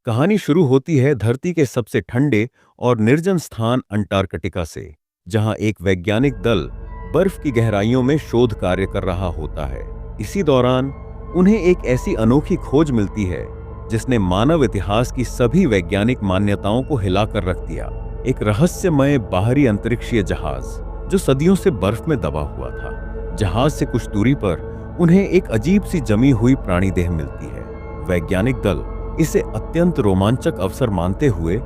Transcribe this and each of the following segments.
कहानी शुरू होती है धरती के सबसे ठंडे और निर्जन स्थान अंटार्कटिका से, जहां एक वैज्ञानिक दल बर्फ की गहराइयों में शोध कार्य कर रहा होता है। इसी दौरान उन्हें एक ऐसी अनोखी खोज मिलती है जिसने मानव इतिहास की सभी वैज्ञानिक मान्यताओं को हिलाकर रख दिया। एक रहस्यमय बाहरी अंतरिक्षीय जहाज जो सदियों से बर्फ में दबा हुआ था। जहाज से कुछ दूरी पर उन्हें एक अजीब सी जमी हुई प्राणी देह मिलती है। वैज्ञानिक दल इसे अत्यंत रोमांचक अवसर मानते हुए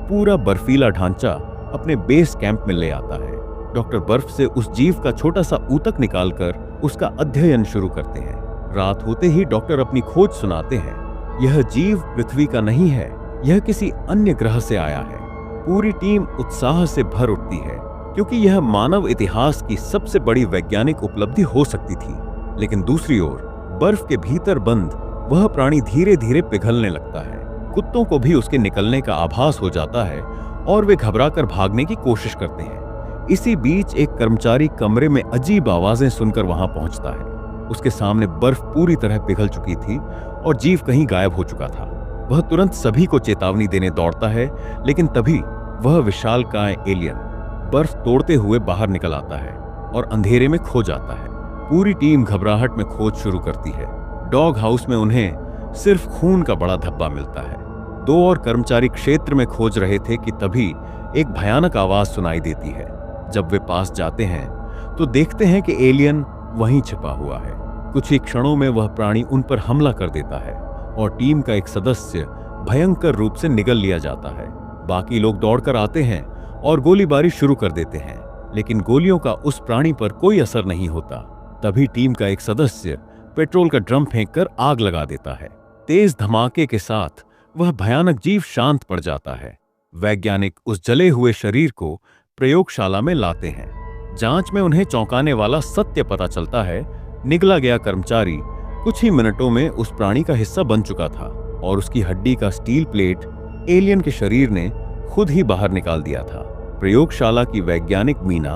पूरा बर्फीला ढांचा अपने बेस कैंप में ले आता है। डॉक्टर बर्फ से उस जीव का छोटा सा ऊतक निकालकर उसका अध्ययन शुरू करते हैं। रात होते ही डॉक्टर अपनी खोज सुनाते हैं। यह जीव पृथ्वी का नहीं है, यह किसी अन्य ग्रह से आया है। पूरी टीम उत्साह से भर उठती है क्योंकि यह मानव इतिहास की सबसे बड़ी वैज्ञानिक उपलब्धि हो सकती थी। लेकिन दूसरी ओर बर्फ के भीतर बंद वह प्राणी धीरे धीरे पिघलने लगता है। कुत्तों को भी उसके निकलने का आभास हो जाता है और वे घबराकर भागने की कोशिश करते हैं। इसी बीच एक कर्मचारी कमरे में अजीब आवाजें सुनकर वहां पहुंचता है। उसके सामने बर्फ पूरी तरह पिघल चुकी थी और जीव कहीं गायब हो चुका था। वह तुरंत सभी को चेतावनी देने दौड़ता है, लेकिन तभी वह विशालकाय एलियन बर्फ तोड़ते हुए बाहर निकल आता है और अंधेरे में खो जाता है। पूरी टीम घबराहट में खोज शुरू करती है। डॉग हाउस में उन्हें सिर्फ खून का बड़ा धब्बा मिलता है। दो और कर्मचारी क्षेत्र में खोज रहे थे कि तभी एक भयानक आवाज सुनाई देती है। जब वे पास जाते हैं तो देखते हैं कि एलियन वहीं छिपा हुआ है। कुछ ही क्षणों में वह प्राणी उन पर हमला कर देता है और टीम का एक सदस्य भयंकर रूप से निगल लिया जाता है। बाकी लोग दौड़कर आते हैं और गोलीबारी शुरू कर देते हैं, लेकिन गोलियों का उस प्राणी पर कोई असर नहीं होता। तभी टीम का एक सदस्य पेट्रोल का ड्रम फेंककर आग लगा देता है। तेज धमाके के साथ वह भयानक जीव शांत पड़ जाता है। वैज्ञानिक उस जले हुए शरीर को प्रयोगशाला में लाते हैं। जांच में उन्हें चौंकाने वाला सत्य पता चलता है। निगला गया कर्मचारी कुछ ही मिनटों में उस प्राणी का हिस्सा बन चुका था और उसकी हड्डी का स्टील प्लेट एलियन के शरीर ने खुद ही बाहर निकाल दिया था। प्रयोगशाला की वैज्ञानिक मीना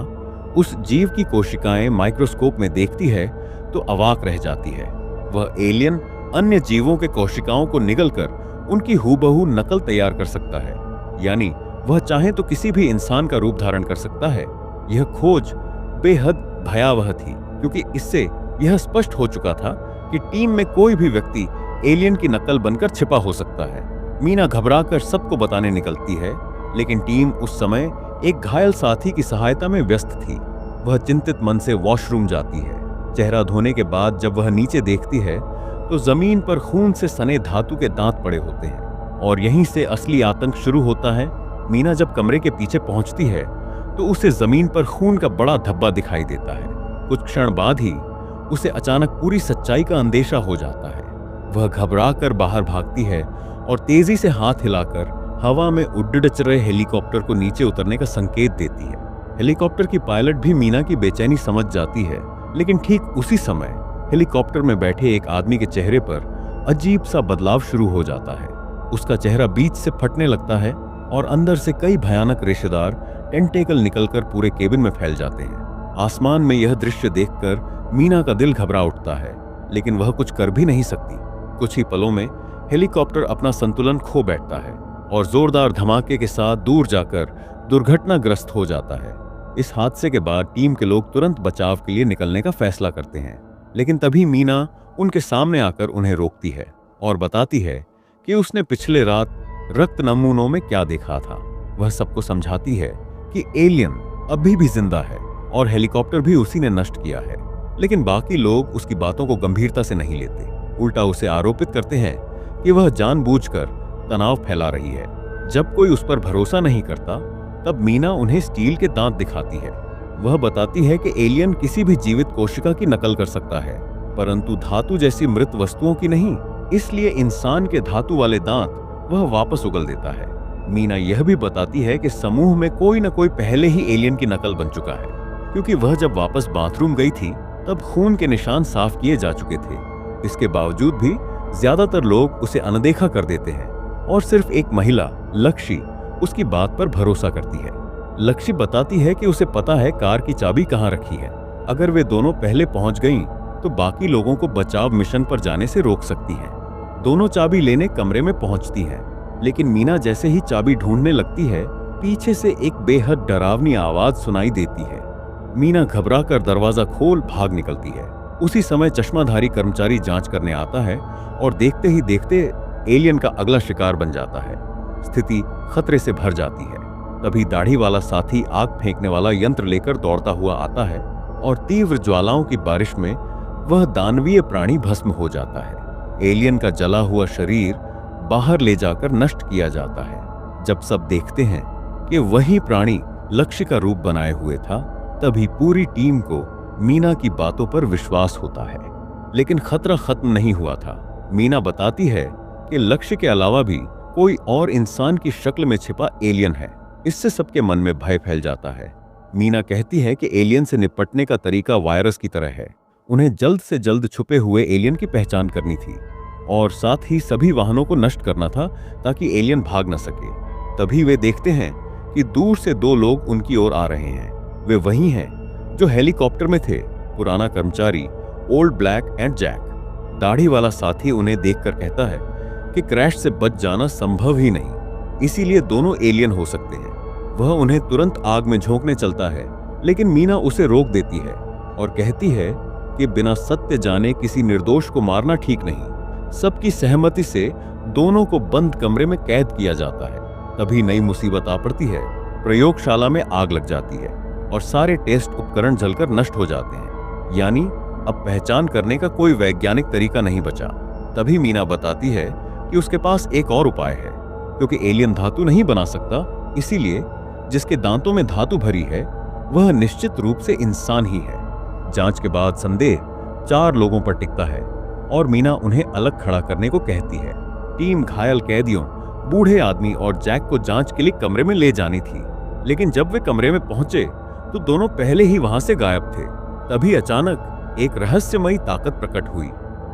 उस जीव की कोशिकाएं माइक्रोस्कोप में देखती है तो अवाक रह जाती है। वह एलियन अन्य जीवों के कोशिकाओं को निगलकर उनकी हूबहू नकल तैयार कर सकता है, यानी वह चाहे तो किसी भी इंसान का रूप धारण कर सकता है। यह खोज बेहद भयावह थी क्योंकि इससे यह स्पष्ट हो चुका था कि टीम में कोई भी व्यक्ति एलियन की नकल बनकर छिपा हो सकता है। मीना घबराकर सबको बताने निकलती है, लेकिन टीम उस समय एक घायल साथी की सहायता में व्यस्त थी। वह चिंतित मन से वॉशरूम जाती है। चेहरा धोने के बाद जब वह नीचे देखती है तो जमीन पर खून से सने धातु के दांत पड़े होते हैं और यहीं से असली आतंक शुरू होता है। मीना जब कमरे के पीछे पहुंचती है तो उसे जमीन पर खून का बड़ा धब्बा दिखाई देता है। कुछ क्षण बाद ही उसे अचानक पूरी सच्चाई का अंदेशा हो जाता है। वह घबराकर बाहर भागती है और तेजी से हाथ हिलाकर हवा में उड़च रहे हेलीकॉप्टर को नीचे उतरने का संकेत देती है। हेलीकॉप्टर की पायलट भी मीना की बेचैनी समझ जाती है, लेकिन ठीक उसी समय हेलीकॉप्टर में बैठे एक आदमी के चेहरे पर अजीब सा बदलाव शुरू हो जाता है। उसका चेहरा बीच से फटने लगता है और अंदर से कई भयानक रेशेदार टेंटेकल निकलकर पूरे केबिन में फैल जाते हैं। आसमान में यह दृश्य देखकर मीना का दिल घबरा उठता है, लेकिन वह कुछ कर भी नहीं सकती। कुछ ही पलों में हेलीकॉप्टर अपना संतुलन खो बैठता है और जोरदार धमाके के साथ दूर जाकर दुर्घटनाग्रस्त हो जाता है। इस हादसे के बाद टीम के लोग तुरंत बचाव के लिए निकलने का फैसला करते हैं, लेकिन तभी मीना उनके सामने आकर उन्हें रोकती है और बताती है कि उसने पिछले रात रक्त नमूनों में क्या देखा था। वह सबको समझाती है कि एलियन अभी भी जिंदा है और हेलीकॉप्टर भी उसी ने नष्ट किया है, लेकिन बाकी लोग उसकी बातों को गंभीरता से नहीं लेते। उल्टा उसे आरोपित करते हैं कि वह जानबूझकर तनाव फैला रही है। जब कोई उस पर भरोसा नहीं करता तब मीना उन्हें स्टील के दांत दिखाती है। वह बताती है कि एलियन किसी भी जीवित कोशिका की नकल कर सकता है, परंतु धातु जैसी मृत वस्तुओं की नहीं। इसलिए इंसान के धातु वाले दांत वह वापस उगल देता है। मीना यह भी बताती है कि समूह में कोई न कोई पहले ही एलियन की नकल बन चुका है, क्योंकि वह जब वापस बाथरूम गई थी तब खून के निशान साफ किए जा चुके थे। इसके बावजूद भी ज्यादातर लोग उसे अनदेखा कर देते हैं और सिर्फ एक महिला लक्ष्य उसकी बात पर भरोसा करती है। लक्ष्य बताती है कि उसे पता है कार की चाबी कहाँ रखी है। अगर वे दोनों पहले पहुंच गईं तो बाकी लोगों को बचाव मिशन पर जाने से रोक सकती हैं। दोनों चाबी लेने कमरे में पहुंचती हैं, लेकिन मीना जैसे ही चाबी ढूंढने लगती है, पीछे से एक बेहद डरावनी आवाज सुनाई देती है। मीना घबराकर दरवाजा खोल भाग निकलती है। उसी समय चश्माधारी कर्मचारी जांच करने आता है और देखते ही देखते एलियन का अगला शिकार बन जाता है। स्थिति खतरे से भर जाती है। तभी दाढ़ी वाला साथी आग फेंकने वाला यंत्र लेकर दौड़ता हुआ आता है और तीव्र ज्वालाओं की बारिश में वह दानवीय प्राणी भस्म हो जाता है। एलियन का जला हुआ शरीर बाहर ले जाकर नष्ट किया जाता है। जब सब देखते हैं कि वही प्राणी लक्ष्य का रूप बनाए हुए था, तभी पूरी टीम को मीना की बातों पर विश्वास होता है। लेकिन खतरा खत्म नहीं हुआ था। मीना बताती है कि लक्ष्य के अलावा भी कोई और इंसान की शक्ल में छिपा एलियन है। इससे सबके मन में भय फैल जाता है। मीना कहती है कि एलियन से निपटने का तरीका वायरस की तरह है। उन्हें जल्द से जल्द छुपे हुए एलियन की पहचान करनी थी और साथ ही सभी वाहनों को नष्ट करना था ताकि एलियन भाग न सके। तभी वे देखते हैं कि दूर से दो लोग उनकी ओर आ रहे हैं। वे वही हैं जो हेलीकॉप्टर में थे, पुराना कर्मचारी ओल्ड ब्लैक एंड जैक। दाढ़ी वाला साथी उन्हें देखकर कहता है कि क्रैश से बच जाना संभव ही नहीं, इसीलिए दोनों एलियन हो सकते हैं। वह उन्हें तुरंत आग में झोंकने चलता है, लेकिन मीना उसे रोक देती है और कहती है कि बिना सत्य जाने किसी निर्दोष को मारना ठीक नहीं। सबकी सहमति से दोनों को बंद कमरे में कैद किया जाता है। तभी नई मुसीबत आ पड़ती है। प्रयोगशाला में आग लग जाती है और सारे टेस्ट उपकरण जलकर नष्ट हो जाते हैं। यानी अब पहचान करने का कोई वैज्ञानिक तरीका नहीं बचा। तभी मीना बताती है कि उसके पास एक और उपाय है। क्योंकि एलियन धातु नहीं बना सकता, इसीलिए जिसके दांतों में धातु भरी है वह निश्चित रूप से इंसान ही है। जांच के बाद संदेह 4 लोगों पर टिकता है और मीना उन्हें अलग खड़ा करने को कहती है। टीम घायल कैदियों, बूढ़े आदमी और जैक को जांच के लिए कमरे में ले जानी थी, लेकिन जब वे कमरे में पहुंचे तो दोनों पहले ही वहां से गायब थे। तभी अचानक एक रहस्यमयी ताकत प्रकट हुई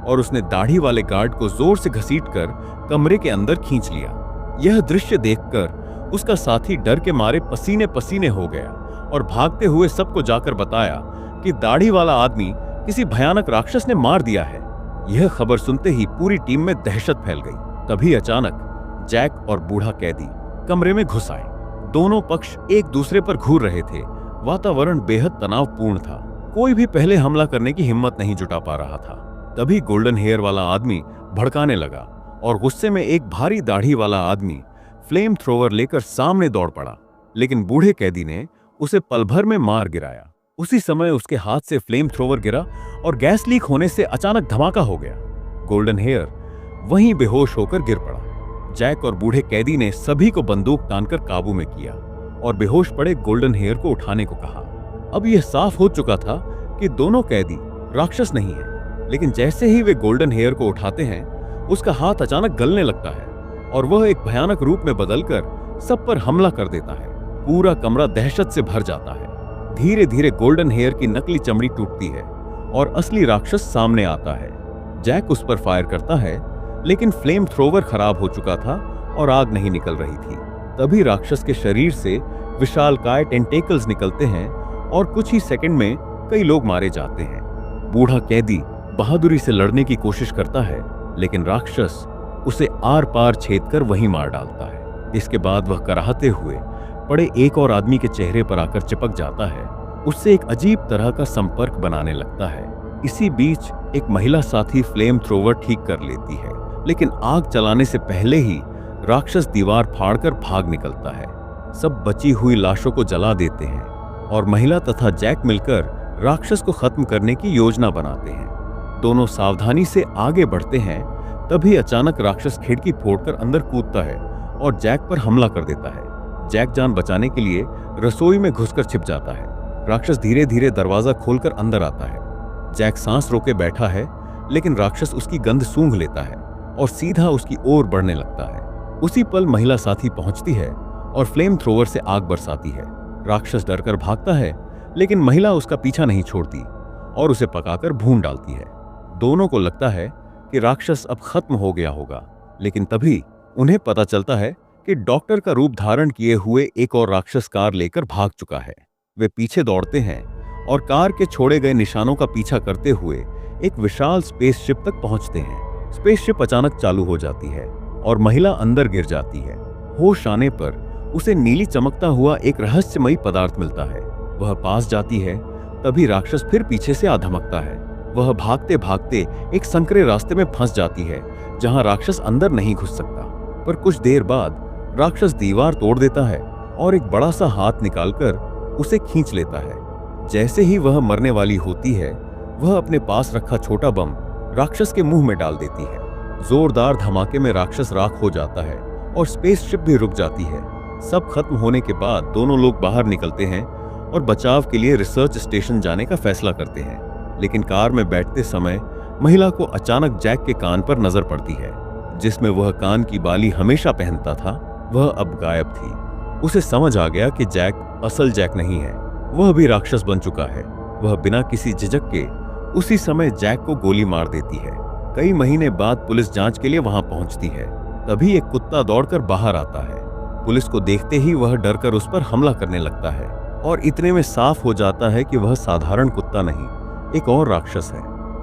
और उसने दाढ़ी वाले गार्ड को जोर से घसीटकर कमरे के अंदर खींच लिया। यह दृश्य देखकर उसका साथी डर के मारे पसीने पसीने हो गया और भागते हुए सबको जाकर बताया कि दाढ़ी वाला आदमी किसी भयानक राक्षस ने मार दिया है। यह खबर सुनते ही पूरी टीम में दहशत फैल गई। तभी अचानक जैक और बूढ़ा कैदी कमरे में घुस आए। दोनों पक्ष एक दूसरे पर घूर रहे थे। वातावरण बेहद तनावपूर्ण था। कोई भी पहले हमला करने की हिम्मत नहीं जुटा पा रहा था। तभी गोल्डन हेयर वाला आदमी भड़काने लगा और गुस्से में एक भारी दाढ़ी वाला आदमी फ्लेम थ्रोवर लेकर सामने दौड़ पड़ा, लेकिन बूढ़े कैदी ने उसे पल भर में मार गिराया। उसी समय उसके हाथ से फ्लेम थ्रोवर गिरा और गैस लीक होने से अचानक धमाका हो गया। गोल्डन हेयर वहीं बेहोश होकर गिर पड़ा। जैक और बूढ़े कैदी ने सभी को बंदूक तानकर काबू में किया और बेहोश पड़े गोल्डन हेयर को उठाने को कहा। अब यह साफ हो चुका था कि दोनों कैदी राक्षस नहीं है, लेकिन जैसे ही वे गोल्डन हेयर को उठाते हैं, उसका हाथ अचानक गलने लगता है और वह एक भयानक रूप में बदलकर सब पर हमला कर देता है। पूरा कमरा दहशत से भर जाता है। धीरे धीरे गोल्डन हेयर की नकली चमड़ी टूटती है और असली राक्षस सामने आता है। जैक उस पर फायर करता है, लेकिन फ्लेम थ्रोवर खराब हो चुका था और आग नहीं निकल रही थी। तभी राक्षस के शरीर से विशालकाय टेंटेकल्स निकलते हैं और कुछ ही सेकंड में कई लोग मारे जाते हैं। बूढ़ा कैदी बहादुरी से लड़ने की कोशिश करता है, लेकिन राक्षस उसे आर पार छेद कर वहीं मार डालता है। इसके बाद वह कराहते हुए पड़े एक और आदमी के चेहरे पर आकर चिपक जाता है। उससे एक अजीब तरह का संपर्क बनाने लगता है। इसी बीच एक महिला साथी फ्लेम थ्रोवर ठीक कर लेती है, लेकिन आग चलाने से पहले ही राक्षस दीवार फाड़कर भाग निकलता है। सब बची हुई लाशों को जला देते हैं और महिला तथा जैक मिलकर राक्षस को खत्म करने की योजना बनाते हैं। दोनों सावधानी से आगे बढ़ते हैं। तभी अचानक राक्षस खिड़की फोड़कर अंदर कूदता है और जैक पर हमला कर देता है। जैक जान बचाने के लिए रसोई में घुसकर छिप जाता है। राक्षस धीरे धीरे दरवाजा खोलकर अंदर आता है। जैक सांस रोके बैठा है, लेकिन राक्षस उसकी गंध सूंघ लेता है और सीधा उसकी ओर बढ़ने लगता है। उसी पल महिला साथी पहुंचती है और फ्लेम थ्रोवर से आग बरसाती है। राक्षस डरकर भागता है, लेकिन महिला उसका पीछा नहीं छोड़ती और उसे पकाकर भून डालती है। दोनों को लगता है कि राक्षस अब खत्म हो गया होगा, लेकिन तभी उन्हें पता चलता है कि डॉक्टर का रूप धारण किए हुए एक और राक्षस कार लेकर भाग चुका है। वे पीछे दौड़ते हैं और कार के छोड़े गए निशानों का पीछा करते हुए एक विशाल स्पेसशिप तक पहुंचते हैं। स्पेसशिप अचानक चालू हो जाती है और महिला अंदर गिर जाती है। होश आने पर उसे नीली चमकता हुआ एक रहस्यमयी पदार्थ मिलता है। वह पास जाती है, तभी राक्षस फिर पीछे से आ धमकता है। वह भागते भागते एक संकरे रास्ते में फंस जाती है, जहां राक्षस अंदर नहीं घुस सकता। पर कुछ देर बाद राक्षस दीवार तोड़ देता है और एक बड़ा सा हाथ निकालकर उसे खींच लेता है। जैसे ही वह मरने वाली होती है, वह अपने पास रखा छोटा बम राक्षस के मुंह में डाल देती है। जोरदार धमाके में राक्षस राख हो जाता है और स्पेसशिप भी रुक जाती है। सब खत्म होने के बाद दोनों लोग बाहर निकलते हैं और बचाव के लिए रिसर्च स्टेशन जाने का फैसला करते हैं। लेकिन कार में बैठते समय महिला को अचानक जैक के कान पर नजर पड़ती है, जिसमें वह कान की बाली हमेशा पहनता था, वह अब गायब थी। उसे समझ आ गया कि जैक असल जैक नहीं है, वह भी राक्षस बन चुका है। वह बिना किसी झिझक के उसी समय जैक को गोली मार देती है। कई महीने बाद पुलिस जांच के लिए वहां पहुंचती है। तभी एक कुत्ता दौड़कर बाहर आता है। पुलिस को देखते ही वह डरकर उस पर हमला करने लगता है और इतने में साफ हो जाता है कि वह साधारण कुत्ता नहीं, एक और राक्षस है।